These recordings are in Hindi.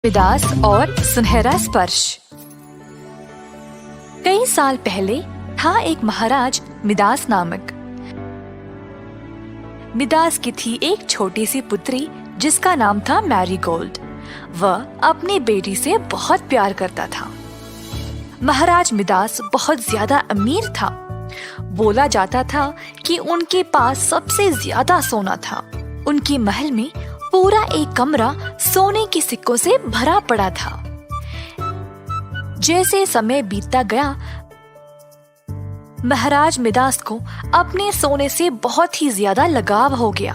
मिदास और सुनहरा स्पर्श। कई साल पहले था एक महाराज मिदास नामक। मिदास की थी एक छोटी सी पुत्री जिसका नाम था मैरीगोल्ड। वह अपनी बेटी से बहुत प्यार करता था। महाराज मिदास बहुत ज्यादा अमीर था। बोला जाता था कि उनके पास सबसे ज्यादा सोना था। उनके महल में पूरा एक कमरा सोने के सिक्कों से भरा पड़ा था। जैसे समय बीतता गया, महाराज मिदास को अपने सोने से बहुत ही ज्यादा लगाव हो गया।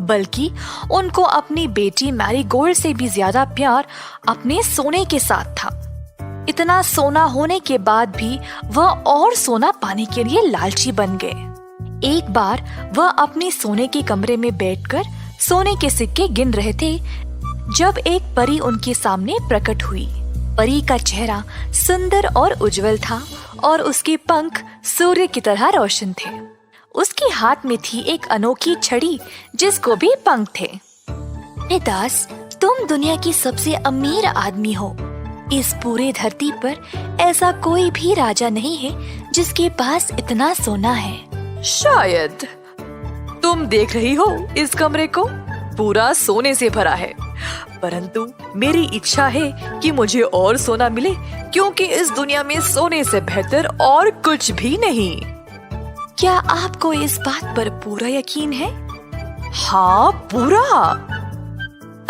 बल्कि उनको अपनी बेटी मैरीगोल्ड से भी ज्यादा प्यार अपने सोने के साथ था। इतना सोना होने के बाद भी वह और सोना पाने के लिए लालची बन गए। एक बार वह अपने सोने के कमरे में बैठकर सोने के सिक्के गिन रहे थे जब एक परी उनके सामने प्रकट हुई। परी का चेहरा सुंदर और उज्जवल था और उसके पंख सूर्य की तरह रोशन थे। उसके हाथ में थी एक अनोखी छड़ी जिसको भी पंख थे। मिदास, तुम दुनिया की सबसे अमीर आदमी हो। इस पूरे धरती पर ऐसा कोई भी राजा नहीं है जिसके पास इतना सोना है। शायद तुम देख रही हो इस कमरे को, पूरा सोने से भरा है। परंतु मेरी इच्छा है कि मुझे और सोना मिले, क्योंकि इस दुनिया में सोने से बेहतर और कुछ भी नहीं। क्या आपको इस बात पर पूरा यकीन है? हाँ, पूरा।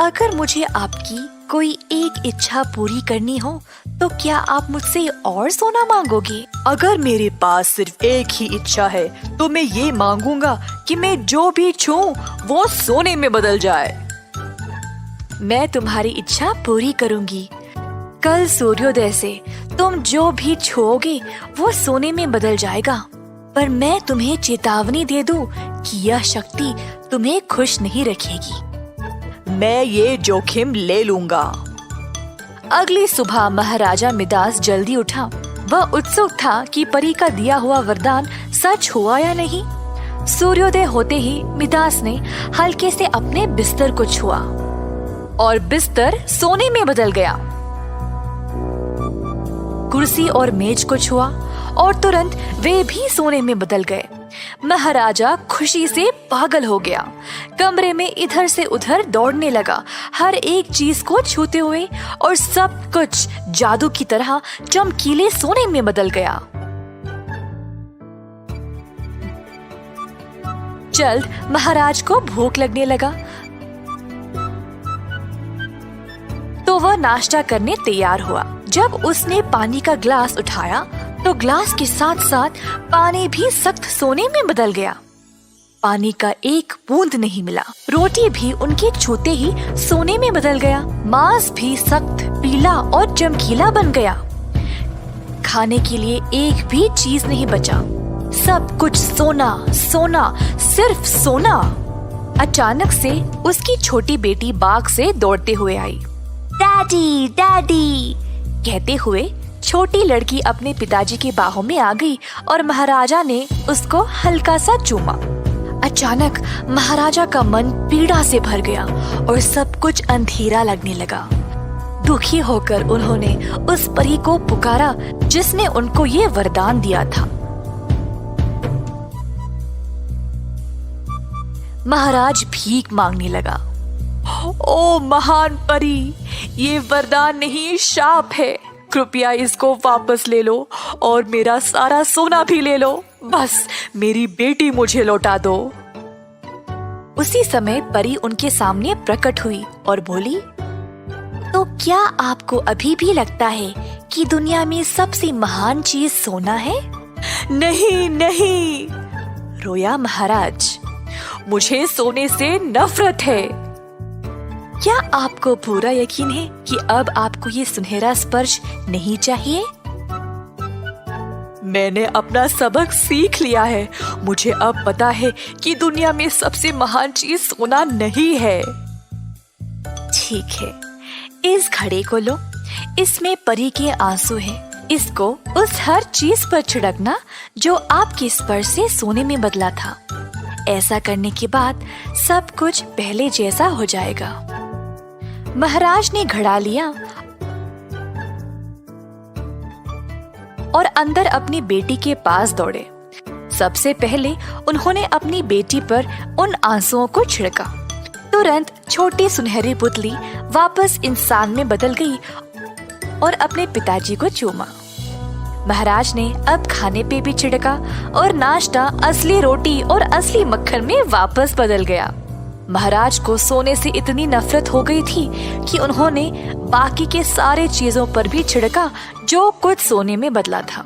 अगर मुझे आपकी कोई एक इच्छा पूरी करनी हो तो क्या आप मुझसे और सोना मांगोगे? अगर मेरे पास सिर्फ एक ही इच्छा है तो मैं ये मांगूंगा कि मैं जो भी छूऊं वो सोने में बदल जाए। मैं तुम्हारी इच्छा पूरी करूंगी। कल सूर्योदय से तुम जो भी छूओगे वो सोने में बदल जाएगा। पर मैं तुम्हें चेतावनी दे दूं कि यह शक्ति तुम्हें खुश नहीं रखेगी। मैं ये जोखिम ले लूंगा। अगली सुबह महाराजा मिदास जल्दी उठा। वह उत्सुक था कि परी का दिया हुआ वरदान सच हुआ या नहीं। सूर्योदय होते ही मिदास ने हल्के से अपने बिस्तर को छुआ और बिस्तर सोने में बदल गया। कुर्सी और मेज को छुआ और तुरंत वे भी सोने में बदल गए। महाराजा खुशी से पागल हो गया। कमरे में इधर से उधर दौड़ने लगा, हर एक चीज को छूते हुए, और सब कुछ जादू की तरह चमकीले सोने में बदल गया। जल्द महाराज को भूख लगने लगा तो वह नाश्ता करने तैयार हुआ। जब उसने पानी का ग्लास उठाया तो ग्लास के साथ साथ पानी भी सख्त सोने में बदल गया। पानी का एक बूंद नहीं मिला। रोटी भी उनके छूते ही सोने में बदल गया। मांस भी सख्त पीला और चमकीला बन गया। खाने के लिए एक भी चीज नहीं बचा। सब कुछ सोना, सोना, सिर्फ सोना। अचानक से उसकी छोटी बेटी बाग से दौड़ते हुए आई। डैडी, डैडी कहते हुए छोटी लड़की अपने पिताजी की बाहों में आ गई और महाराजा ने उसको हल्का सा चूमा। अचानक महाराजा का मन पीड़ा से भर गया और सब कुछ अंधेरा लगने लगा। दुखी होकर उन्होंने उस परी को पुकारा जिसने उनको ये वरदान दिया था। महाराज भीख मांगने लगा। ओ महान परी, ये वरदान नहीं शाप है। कृपया इसको वापस ले लो और मेरा सारा सोना भी ले लो। बस मेरी बेटी मुझे लौटा दो। उसी समय परी उनके सामने प्रकट हुई और बोली, तो क्या आपको अभी भी लगता है कि दुनिया में सबसे महान चीज सोना है? नहीं, नहीं, रोया महाराज। मुझे सोने से नफरत है। क्या आपको पूरा यकीन है कि अब आपको ये सुनहरा स्पर्श नहीं चाहिए? मैंने अपना सबक सीख लिया है। मुझे अब पता है कि दुनिया में सबसे महान चीज सोना नहीं है। ठीक है, इस घड़े को लो। इसमें परी के आंसू हैं। इसको उस हर चीज पर छिड़कना जो आपके स्पर्श से सोने में बदला था। ऐसा करने के बाद सब कुछ पहले जैसा हो जाएगा। महाराज ने घड़ा लिया और अंदर अपनी बेटी के पास दौड़े। सबसे पहले उन्होंने अपनी बेटी पर उन आंसुओं को छिड़का। तुरंत छोटी सुनहरी पुतली वापस इंसान में बदल गई और अपने पिताजी को चूमा। महाराज ने अब खाने पे भी छिड़का और नाश्ता असली रोटी और असली मक्खन में वापस बदल गया। महाराज को सोने से इतनी नफरत हो गई थी कि उन्होंने बाकी के सारे चीजों पर भी छिड़का जो कुछ सोने में बदला था।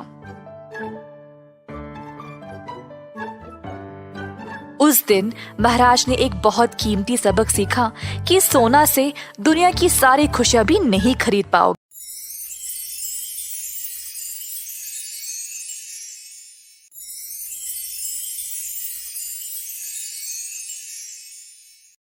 उस दिन महाराज ने एक बहुत कीमती सबक सीखा कि सोना से दुनिया की सारी खुशियां भी नहीं खरीद पाओगे।